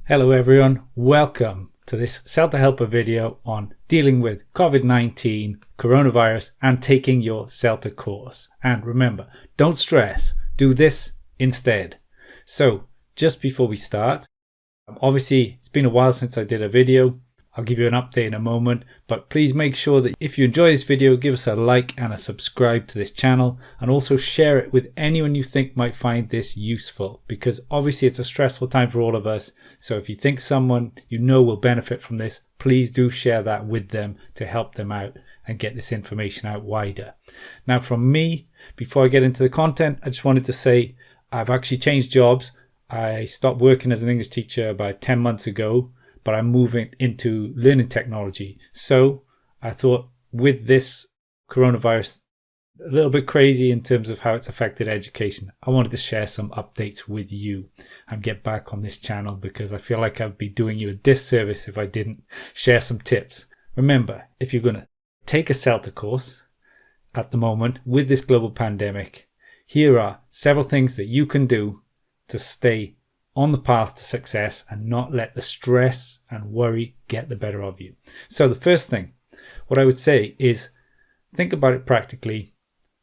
Hello everyone, welcome to this CELTA Helper video on dealing with COVID-19, coronavirus and taking your CELTA course. And remember, don't stress, do this instead. So just before we start, obviously it's been a while since I did a video. I'll give you an update in a moment, but please make sure that if you enjoy this video, give us a like and a subscribe to this channel, and also share it with anyone you think might find this useful, because obviously it's a stressful time for all of us. So if you think someone you know will benefit from this, please do share that with them to help them out and get this information out wider. Now from me, before I get into the content, I just wanted to say I've actually changed jobs. I stopped working as an English teacher about 10 months ago, but I'm moving into learning technology. So I thought with this coronavirus, a little bit crazy in terms of how it's affected education, I wanted to share some updates with you and get back on this channel, because I feel like I'd be doing you a disservice if I didn't share some tips. Remember, if you're going to take a CELTA course at the moment with this global pandemic, here are several things that you can do to stay on the path to success and not let the stress and worry get the better of you. So the first thing, what I would say is think about it practically.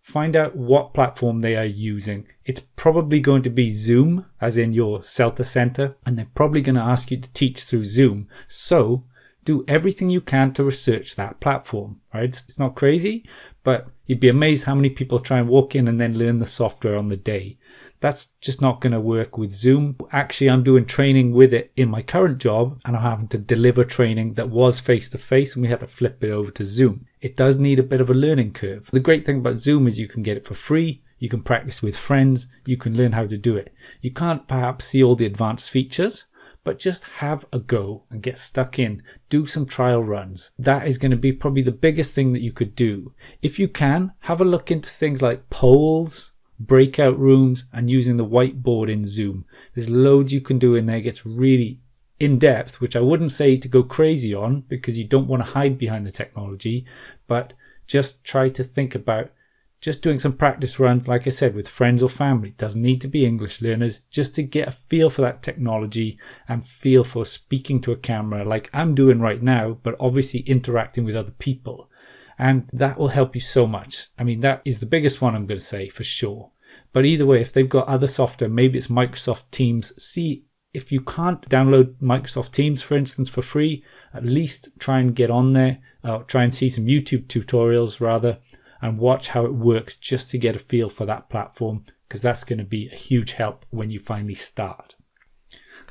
Find out what platform they are using. It's probably going to be Zoom, as in your CELTA center, and they're probably going to ask you to teach through Zoom. So do everything you can to research that platform, right? It's not crazy, but you'd be amazed how many people try and walk in and then learn the software on the day. That's just not going to work with Zoom. Actually, I'm doing training with it in my current job, and I'm having to deliver training that was face-to-face, and we had to flip it over to Zoom. It does need a bit of a learning curve. The great thing about Zoom is you can get it for free. You can practice with friends. You can learn how to do it. You can't perhaps see all the advanced features, but just have a go and get stuck in. Do some trial runs. That is going to be probably the biggest thing that you could do. If you can, have a look into things like polls, breakout rooms, and using the whiteboard in Zoom. There's loads you can do in there. It gets really in depth, which I wouldn't say to go crazy on, because you don't want to hide behind the technology, but just try to think about just doing some practice runs, like I said, with friends or family. It doesn't need to be English learners, just to get a feel for that technology and feel for speaking to a camera like I'm doing right now, but obviously interacting with other people. And that will help you so much. I mean, that is the biggest one I'm going to say for sure. But either way, if they've got other software, maybe it's Microsoft Teams, see if you can't download Microsoft Teams, for instance, for free, at least try and get on there, try and see some YouTube tutorials rather, and watch how it works just to get a feel for that platform, because that's going to be a huge help when you finally start.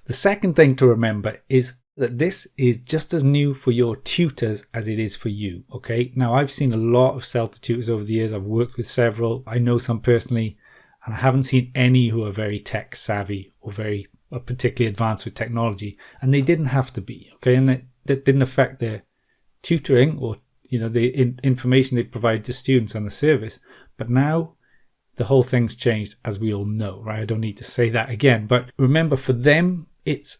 The second thing to remember is that this is just as new for your tutors as it is for you, okay? Now, I've seen a lot of CELTA tutors over the years. I've worked with several. I know some personally, and I haven't seen any who are very tech savvy or particularly advanced with technology, and they didn't have to be, okay? And that didn't affect their tutoring or the information they provide to students and the service. But now the whole thing's changed, as we all know, right? I don't need to say that again. But remember, for them, it's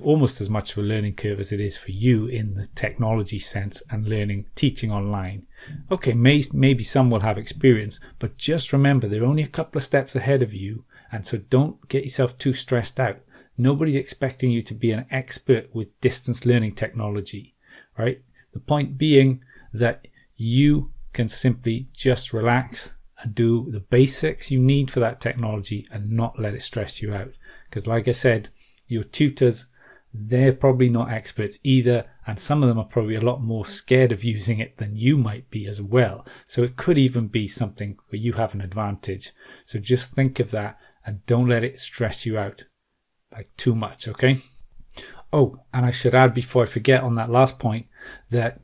almost as much of a learning curve as it is for you in the technology sense and teaching online. Okay, maybe some will have experience, but just remember they're only a couple of steps ahead of you, and so don't get yourself too stressed out. Nobody's expecting you to be an expert with distance learning technology, right? The point being that you can simply just relax and do the basics you need for that technology and not let it stress you out. Because like I said, your tutors, they're probably not experts either, and some of them are probably a lot more scared of using it than you might be as well. So it could even be something where you have an advantage. So just think of that and don't let it stress you out like too much, okay? Oh, and I should add before I forget on that last point that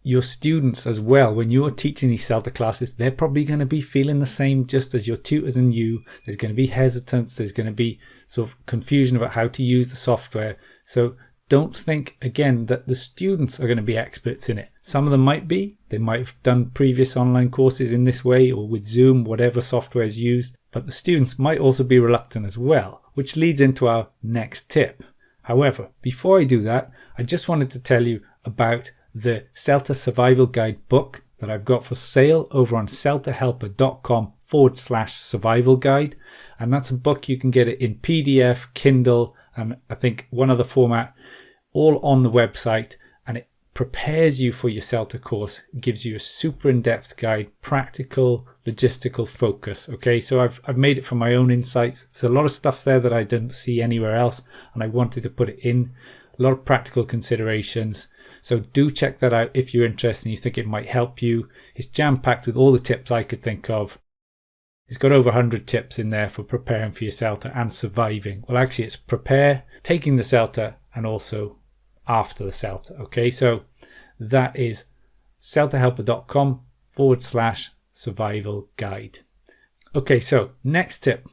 your students as well, when you're teaching these CELTA classes, they're probably going to be feeling the same just as your tutors and you. There's going to be hesitance. There's going to be sort of confusion about how to use the software. So don't think, again, that the students are going to be experts in it. Some of them might be. They might have done previous online courses in this way or with Zoom, whatever software is used. But the students might also be reluctant as well, which leads into our next tip. However, before I do that, I just wanted to tell you about the CELTA Survival Guide book that I've got for sale over on celtahelper.com/survival guide. And that's a book, you can get it in PDF, Kindle, and I think one other format, all on the website, and it prepares you for your CELTA course. It gives you a super in-depth guide, practical, logistical focus. Okay, so I've made it from my own insights. There's a lot of stuff there that I didn't see anywhere else, and I wanted to put it in. A lot of practical considerations. So do check that out if you're interested and you think it might help you. It's jam-packed with all the tips I could think of. It's got over 100 tips in there for preparing for your CELTA and surviving. Well, actually, it's prepare, taking the CELTA, and also after the CELTA. Okay, so that is celtahelper.com/survival guide. Okay, so next tip.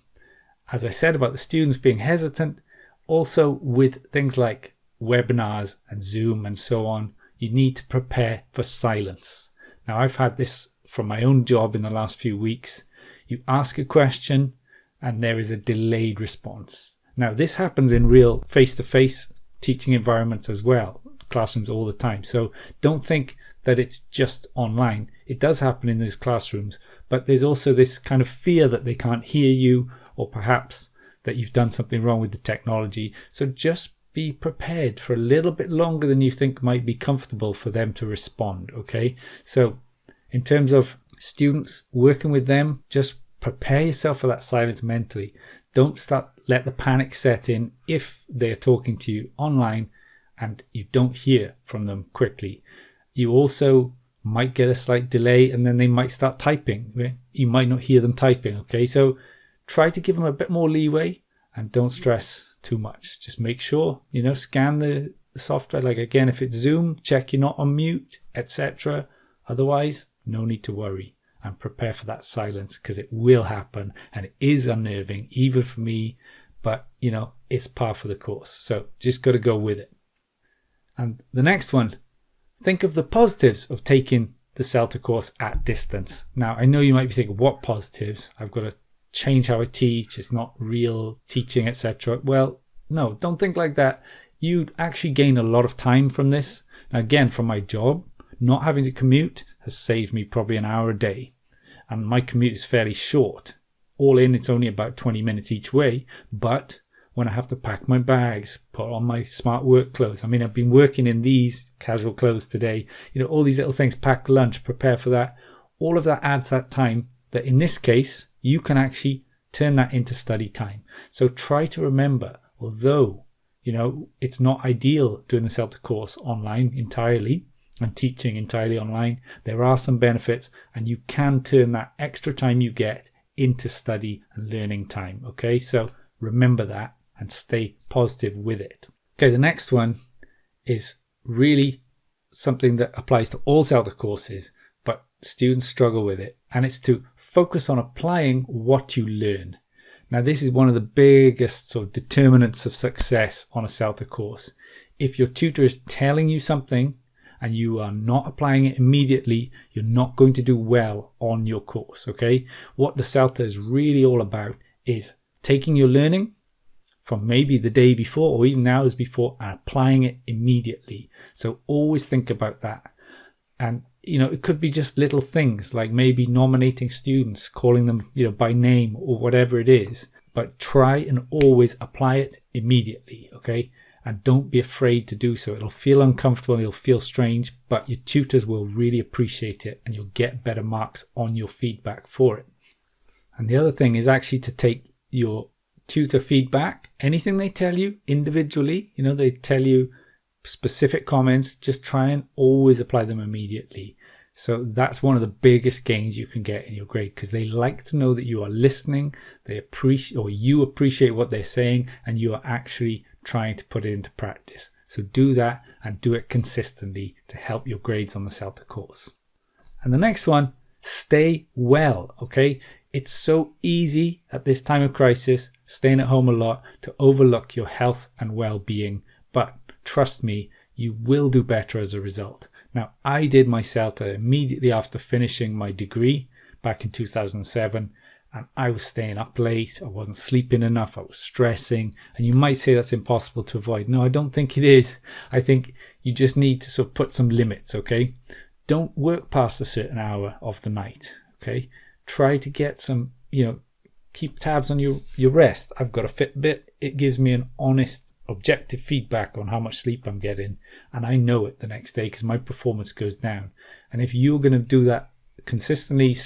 As I said about the students being hesitant, also with things like webinars and Zoom and so on, you need to prepare for silence. Now, I've had this from my own job in the last few weeks. You ask a question and there is a delayed response. Now, this happens in real face-to-face teaching environments as well, classrooms all the time. So don't think that it's just online. It does happen in these classrooms, but there's also this kind of fear that they can't hear you, or perhaps that you've done something wrong with the technology. So just be prepared for a little bit longer than you think might be comfortable for them to respond. Okay, so in terms of students, working with them, just prepare yourself for that silence mentally. Don't let the panic set in if they're talking to you online and you don't hear from them quickly. You also might get a slight delay and then they might start typing. You might not hear them typing. Okay, so try to give them a bit more leeway and don't stress too much. Just make sure, scan the software. Like, again, if it's Zoom, check you're not on mute, etc. Otherwise, no need to worry, and prepare for that silence, because it will happen and it is unnerving, even for me, but it's par for the course. So just got to go with it. And the next one, think of the positives of taking the CELTA course at distance. Now, I know you might be thinking, what positives? I've got to change how I teach, it's not real teaching, etc. Well, no, don't think like that. You actually gain a lot of time from this. Now, again, from my job, not having to commute has saved me probably an hour a day, and my commute is fairly short. All in, it's only about 20 minutes each way, but when I have to pack my bags, put on my smart work clothes, I mean, I've been working in these casual clothes today, all these little things, pack lunch, prepare for that, all of that adds that time that in this case you can actually turn that into study time. So try to remember, although it's not ideal doing the CELTA course online entirely and teaching entirely online, there are some benefits, and you can turn that extra time you get into study and learning time. Okay, so remember that and stay positive with it. Okay, the next one is really something that applies to all CELTA courses, but students struggle with it, and it's to focus on applying what you learn. Now, this is one of the biggest sort of determinants of success on a CELTA course. If your tutor is telling you something and you are not applying it immediately, you're not going to do well on your course. Okay, what the CELTA is really all about is taking your learning from maybe the day before or even hours before and applying it immediately. So always think about that. And it could be just little things like maybe nominating students, calling them by name or whatever it is, but try and always apply it immediately. Okay, and don't be afraid to do so. It'll feel uncomfortable, it'll feel strange, but your tutors will really appreciate it and you'll get better marks on your feedback for it. And the other thing is actually to take your tutor feedback, anything they tell you individually, they tell you specific comments, just try and always apply them immediately. So that's one of the biggest gains you can get in your grade, because they like to know that you are listening, you appreciate what they're saying, and you are actually trying to put it into practice. So do that and do it consistently to help your grades on the CELTA course. And the next one, stay well. Okay, it's so easy at this time of crisis, staying at home a lot, to overlook your health and well-being, but trust me, you will do better as a result. Now, I did my CELTA immediately after finishing my degree back in 2007, and I was staying up late, I wasn't sleeping enough, I was stressing, and you might say that's impossible to avoid. No, I don't think it is. I think you just need to sort of put some limits, okay? Don't work past a certain hour of the night, okay? Try to get some, keep tabs on your rest. I've got a Fitbit it gives me an honest, objective feedback on how much sleep I'm getting, and I know it the next day because my performance goes down. And if you're going to do that consistently,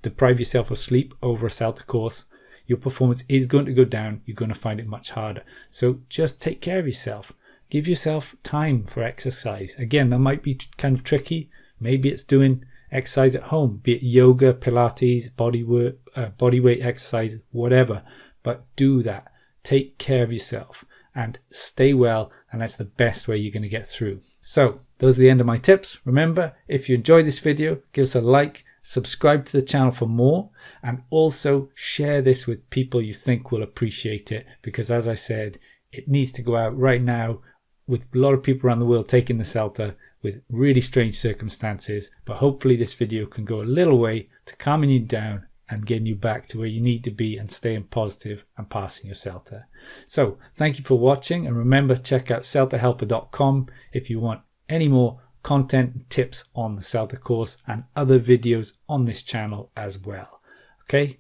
deprive yourself of sleep over a CELTA course, your performance is going to go down. You're going to find it much harder. So just take care of yourself. Give yourself time for exercise. Again, that might be kind of tricky. Maybe it's doing exercise at home, be it yoga, Pilates, body weight exercise, whatever. But do that. Take care of yourself and stay well, and that's the best way you're going to get through. So those are the end of my tips. Remember, if you enjoyed this video, give us a like, subscribe to the channel for more, and also share this with people you think will appreciate it, because as I said, it needs to go out right now with a lot of people around the world taking the CELTA with really strange circumstances. But hopefully this video can go a little way to calming you down and getting you back to where you need to be and staying positive and passing your CELTA. So thank you for watching, and remember, check out CELTAhelper.com if you want any more content and tips on the CELTA course and other videos on this channel as well. Okay,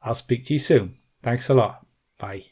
I'll speak to you soon. Thanks a lot. Bye.